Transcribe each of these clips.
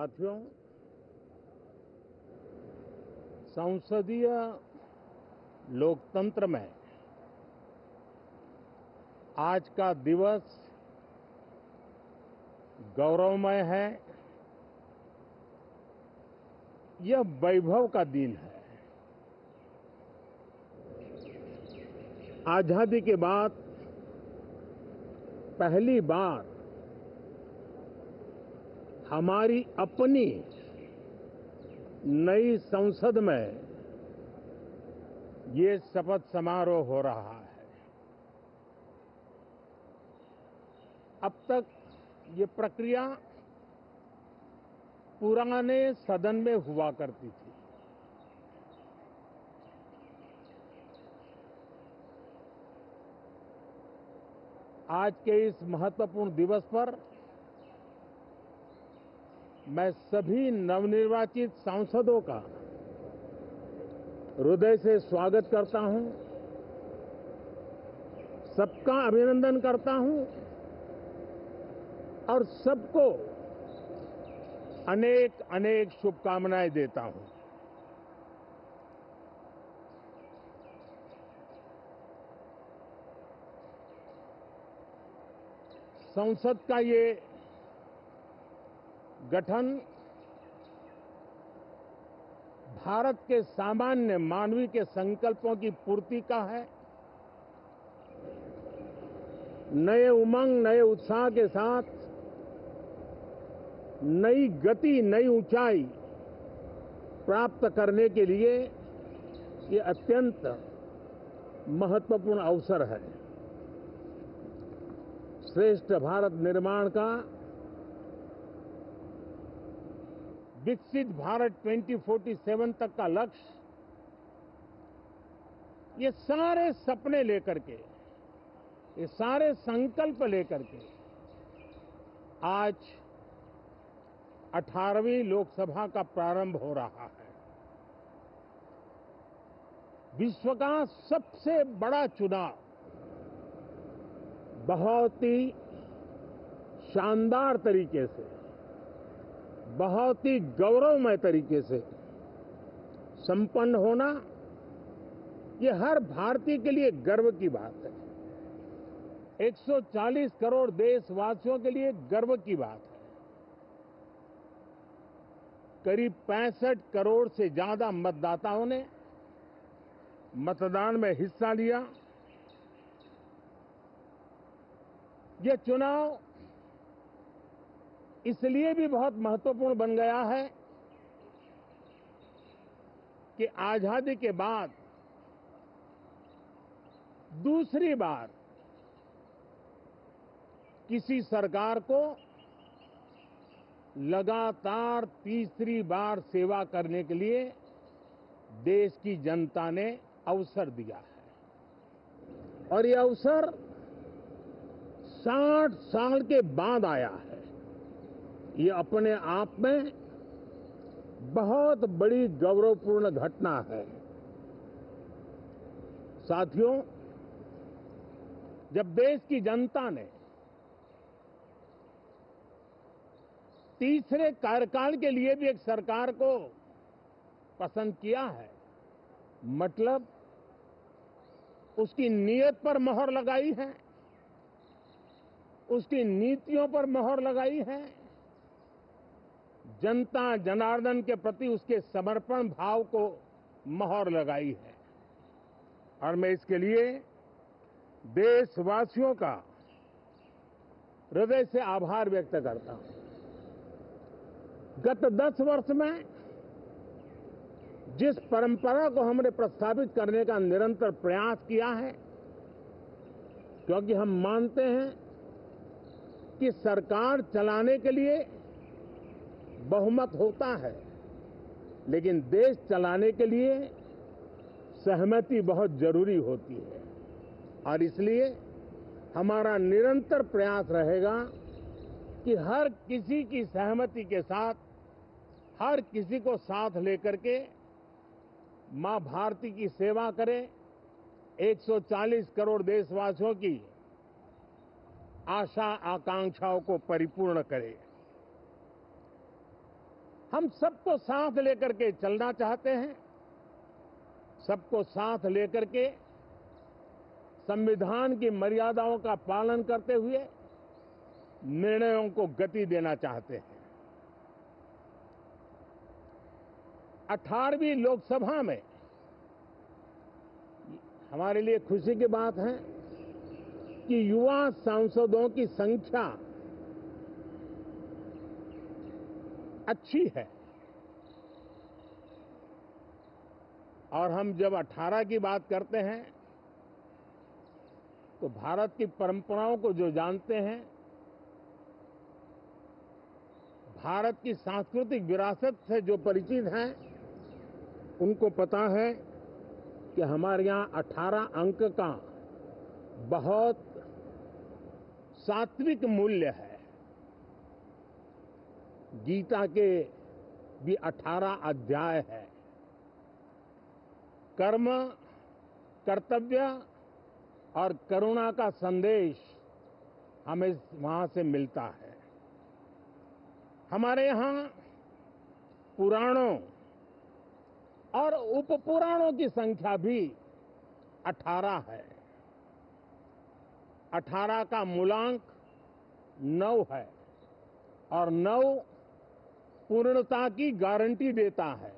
साथियों, संसदीय लोकतंत्र में आज का दिवस गौरवमय है। यह वैभव का दिन है। आजादी के बाद पहली बार हमारी अपनी नई संसद में ये शपथ समारोह हो रहा है। अब तक ये प्रक्रिया पुराने सदन में हुआ करती थी। आज के इस महत्वपूर्ण दिवस पर मैं सभी नवनिर्वाचित सांसदों का हृदय से स्वागत करता हूं, सबका अभिनंदन करता हूं और सबको अनेक अनेक शुभकामनाएं देता हूं। संसद का ये गठन भारत के सामान्य मानवीय के संकल्पों की पूर्ति का है। नए उमंग, नए उत्साह के साथ नई गति, नई ऊंचाई प्राप्त करने के लिए ये अत्यंत महत्वपूर्ण अवसर है। श्रेष्ठ भारत निर्माण का, विकसित भारत 2047 तक का लक्ष्य, ये सारे सपने लेकर के, ये सारे संकल्प लेकर के आज 18वीं लोकसभा का प्रारंभ हो रहा है। विश्व का सबसे बड़ा चुनाव बहुत ही शानदार तरीके से, बहुत ही गौरवमय तरीके से संपन्न होना, ये हर भारतीय के लिए गर्व की बात है। 140 करोड़ देशवासियों के लिए गर्व की बात है। करीब 65 करोड़ से ज्यादा मतदाताओं ने मतदान में हिस्सा लिया। यह चुनाव इसलिए भी बहुत महत्वपूर्ण बन गया है कि आजादी के बाद दूसरी बार किसी सरकार को लगातार तीसरी बार सेवा करने के लिए देश की जनता ने अवसर दिया है और यह अवसर 60 साल के बाद आया है। ये अपने आप में बहुत बड़ी गौरवपूर्ण घटना है। साथियों, जब देश की जनता ने तीसरे कार्यकाल के लिए भी एक सरकार को पसंद किया है, मतलब उसकी नीयत पर मोहर लगाई है, उसकी नीतियों पर मोहर लगाई है, जनता जनार्दन के प्रति उसके समर्पण भाव को मोहर लगाई है। और मैं इसके लिए देशवासियों का हृदय से आभार व्यक्त करता हूं। गत 10 वर्ष में जिस परंपरा को हमने प्रस्थापित करने का निरंतर प्रयास किया है, क्योंकि हम मानते हैं कि सरकार चलाने के लिए बहुमत होता है, लेकिन देश चलाने के लिए सहमति बहुत जरूरी होती है। और इसलिए हमारा निरंतर प्रयास रहेगा कि हर किसी की सहमति के साथ, हर किसी को साथ लेकर के मां भारती की सेवा करें, 140 करोड़ देशवासियों की आशा आकांक्षाओं को परिपूर्ण करें। हम सबको साथ लेकर के चलना चाहते हैं, सबको साथ लेकर के संविधान की मर्यादाओं का पालन करते हुए निर्णयों को गति देना चाहते हैं। 18वीं लोकसभा में हमारे लिए खुशी की बात है कि युवा सांसदों की संख्या अच्छी है। और हम जब 18 की बात करते हैं तो भारत की परंपराओं को जो जानते हैं, भारत की सांस्कृतिक विरासत से जो परिचित हैं, उनको पता है कि हमारे यहाँ 18 अंक का बहुत सात्विक मूल्य है। गीता के भी 18 अध्याय है। कर्म, कर्तव्य और करुणा का संदेश हमें वहां से मिलता है। हमारे यहाँ पुराणों और उपपुराणों की संख्या भी 18 है। 18 का मूलांक 9 है और 9 पूर्णता की गारंटी देता है।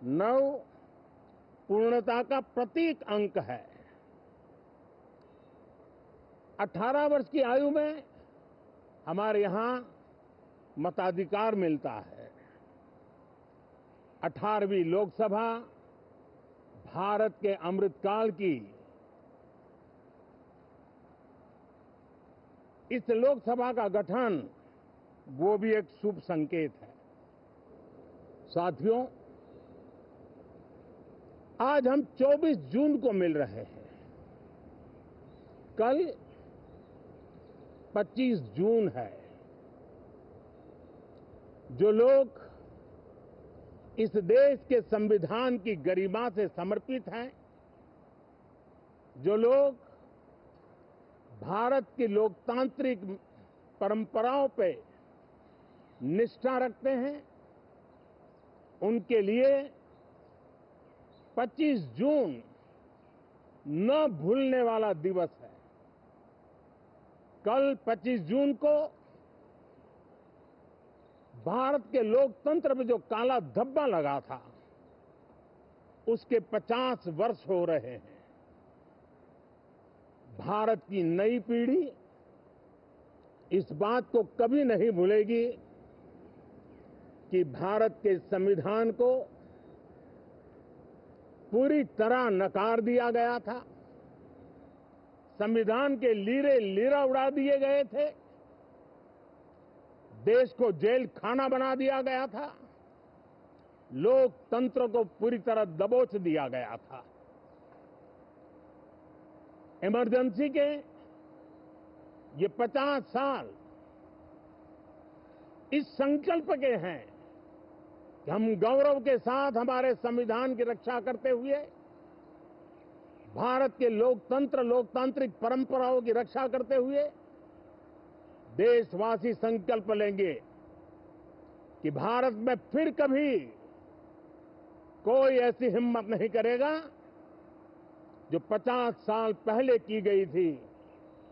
9 पूर्णता का प्रतीक अंक है। 18 वर्ष की आयु में हमारे यहाँ मताधिकार मिलता है। 18वीं लोकसभा भारत के अमृतकाल की इस लोकसभा का गठन वो भी एक शुभ संकेत है। साथियों, आज हम 24 जून को मिल रहे हैं। कल 25 जून है। जो लोग इस देश के संविधान की गरिमा से समर्पित हैं, जो लोग भारत की लोकतांत्रिक परंपराओं पे निष्ठा रखते हैं, उनके लिए 25 जून न भूलने वाला दिवस है। कल 25 जून को भारत के लोकतंत्र में जो काला धब्बा लगा था, उसके 50 वर्ष हो रहे हैं। भारत की नई पीढ़ी इस बात को कभी नहीं भूलेगी कि भारत के संविधान को पूरी तरह नकार दिया गया था। संविधान के लीरे लीरा उड़ा दिए गए थे। देश को जेल खाना बना दिया गया था। लोकतंत्र को पूरी तरह दबोच दिया गया था। इमरजेंसी के ये 50 साल इस संकल्प के हैं कि हम गौरव के साथ हमारे संविधान की रक्षा करते हुए भारत के लोकतंत्र, लोकतांत्रिक परंपराओं की रक्षा करते हुए देशवासी संकल्प लेंगे कि भारत में फिर कभी कोई ऐसी हिम्मत नहीं करेगा जो 50 साल पहले की गई थी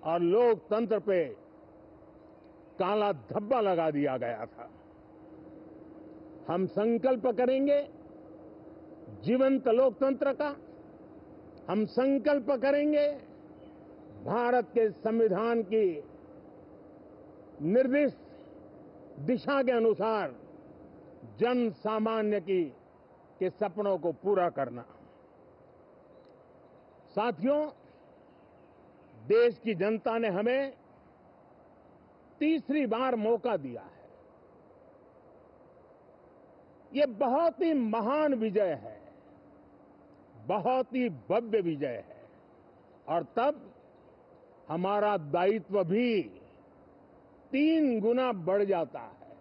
और लोकतंत्र पे काला धब्बा लगा दिया गया था। हम संकल्प करेंगे जीवंत लोकतंत्र का। हम संकल्प करेंगे भारत के संविधान की निर्दिष्ट दिशा के अनुसार जन सामान्य के सपनों को पूरा करना। साथियों, देश की जनता ने हमें तीसरी बार मौका दिया है। ये बहुत ही महान विजय है, बहुत ही भव्य विजय है। और तब हमारा दायित्व भी 3 गुना बढ़ जाता है।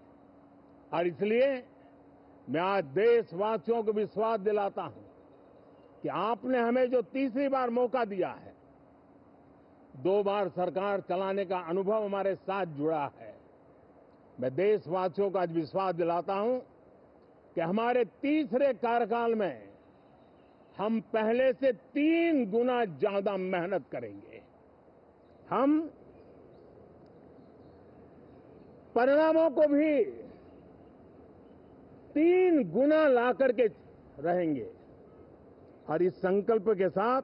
और इसलिए मैं आज देशवासियों को विश्वास दिलाता हूं कि आपने हमें जो तीसरी बार मौका दिया है, 2 बार सरकार चलाने का अनुभव हमारे साथ जुड़ा है, मैं देशवासियों को आज विश्वास दिलाता हूं कि हमारे तीसरे कार्यकाल में हम पहले से 3 गुना ज्यादा मेहनत करेंगे। हम परिणामों को भी 3 गुना ला करके रहेंगे और इस संकल्प के साथ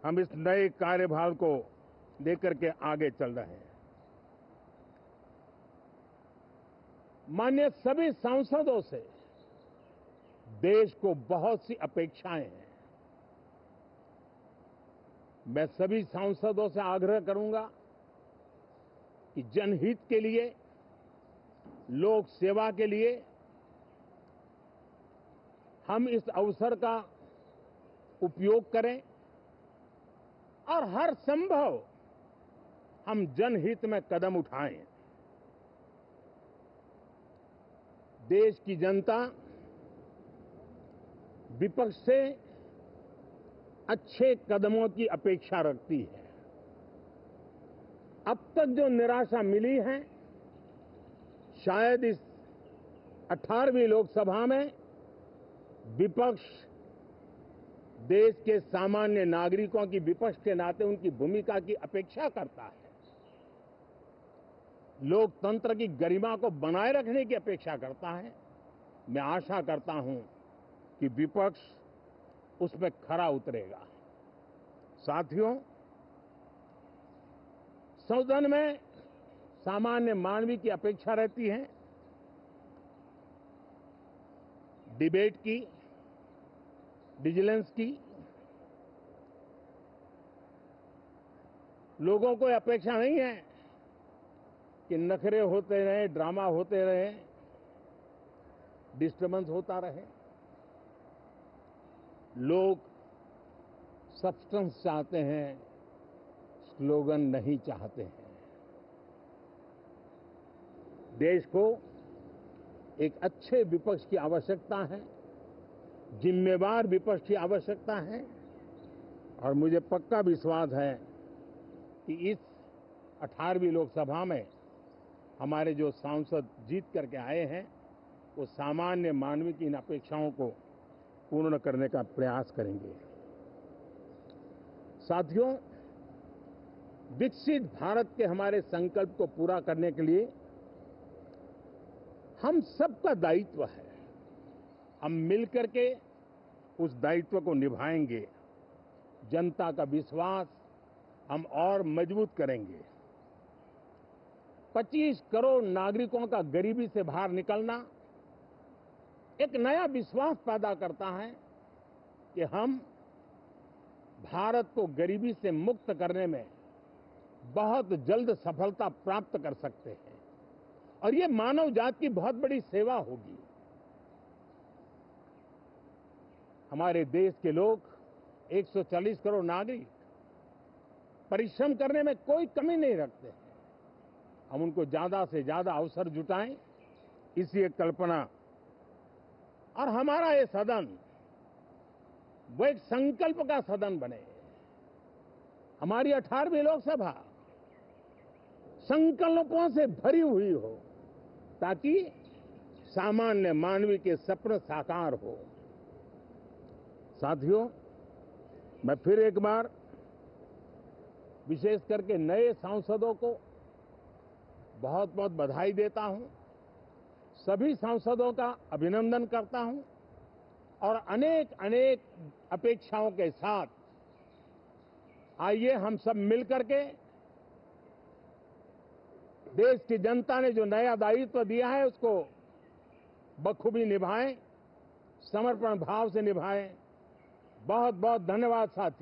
हम इस नए कार्यभार को लेकर के आगे चल रहे हैं। माननीय सभी सांसदों से देश को बहुत सी अपेक्षाएं हैं। मैं सभी सांसदों से आग्रह करूंगा कि जनहित के लिए, लोक सेवा के लिए हम इस अवसर का उपयोग करें और हर संभव हम जनहित में कदम उठाएं। देश की जनता विपक्ष से अच्छे कदमों की अपेक्षा रखती है। अब तक जो निराशा मिली है, शायद इस 18वीं लोकसभा में विपक्ष देश के सामान्य नागरिकों की विपक्ष के नाते उनकी भूमिका की अपेक्षा करता है, लोकतंत्र की गरिमा को बनाए रखने की अपेक्षा करता है। मैं आशा करता हूं कि विपक्ष उसमें खरा उतरेगा। साथियों, सदन में सामान्य मानवीय की अपेक्षा रहती है डिबेट की, विजिलेंस की। लोगों को अपेक्षा नहीं है कि नखरे होते रहे, ड्रामा होते रहे, डिस्टर्बेंस होता रहे। लोग सब्सटेंस चाहते हैं, स्लोगन नहीं चाहते हैं। देश को एक अच्छे विपक्ष की आवश्यकता है, जिम्मेवार विपक्ष की आवश्यकता है और मुझे पक्का विश्वास है कि इस 18वीं लोकसभा में हमारे जो सांसद जीत करके आए हैं वो सामान्य मानवीय की इन अपेक्षाओं को पूर्ण करने का प्रयास करेंगे। साथियों, विकसित भारत के हमारे संकल्प को पूरा करने के लिए हम सबका दायित्व है। हम मिलकर के उस दायित्व को निभाएंगे। जनता का विश्वास हम और मजबूत करेंगे। 25 करोड़ नागरिकों का गरीबी से बाहर निकलना एक नया विश्वास पैदा करता है कि हम भारत को गरीबी से मुक्त करने में बहुत जल्द सफलता प्राप्त कर सकते हैं और ये मानव जाति की बहुत बड़ी सेवा होगी। हमारे देश के लोग 140 करोड़ नागरिक परिश्रम करने में कोई कमी नहीं रखते हैं। हम उनको ज्यादा से ज्यादा अवसर जुटाएं, इसी एक कल्पना। और हमारा ये सदन वो एक संकल्प का सदन बने। हमारी 18वीं लोकसभा संकल्पों से भरी हुई हो ताकि सामान्य मानवीय के सपने साकार हो। साथियों, मैं फिर एक बार विशेष करके नए सांसदों को बहुत बहुत बधाई देता हूं, सभी सांसदों का अभिनंदन करता हूं और अनेक अनेक अपेक्षाओं के साथ आइए हम सब मिलकर के देश की जनता ने जो नया दायित्व दिया है उसको बखूबी निभाएं, समर्पण भाव से निभाएं। बहुत बहुत धन्यवाद साथियों।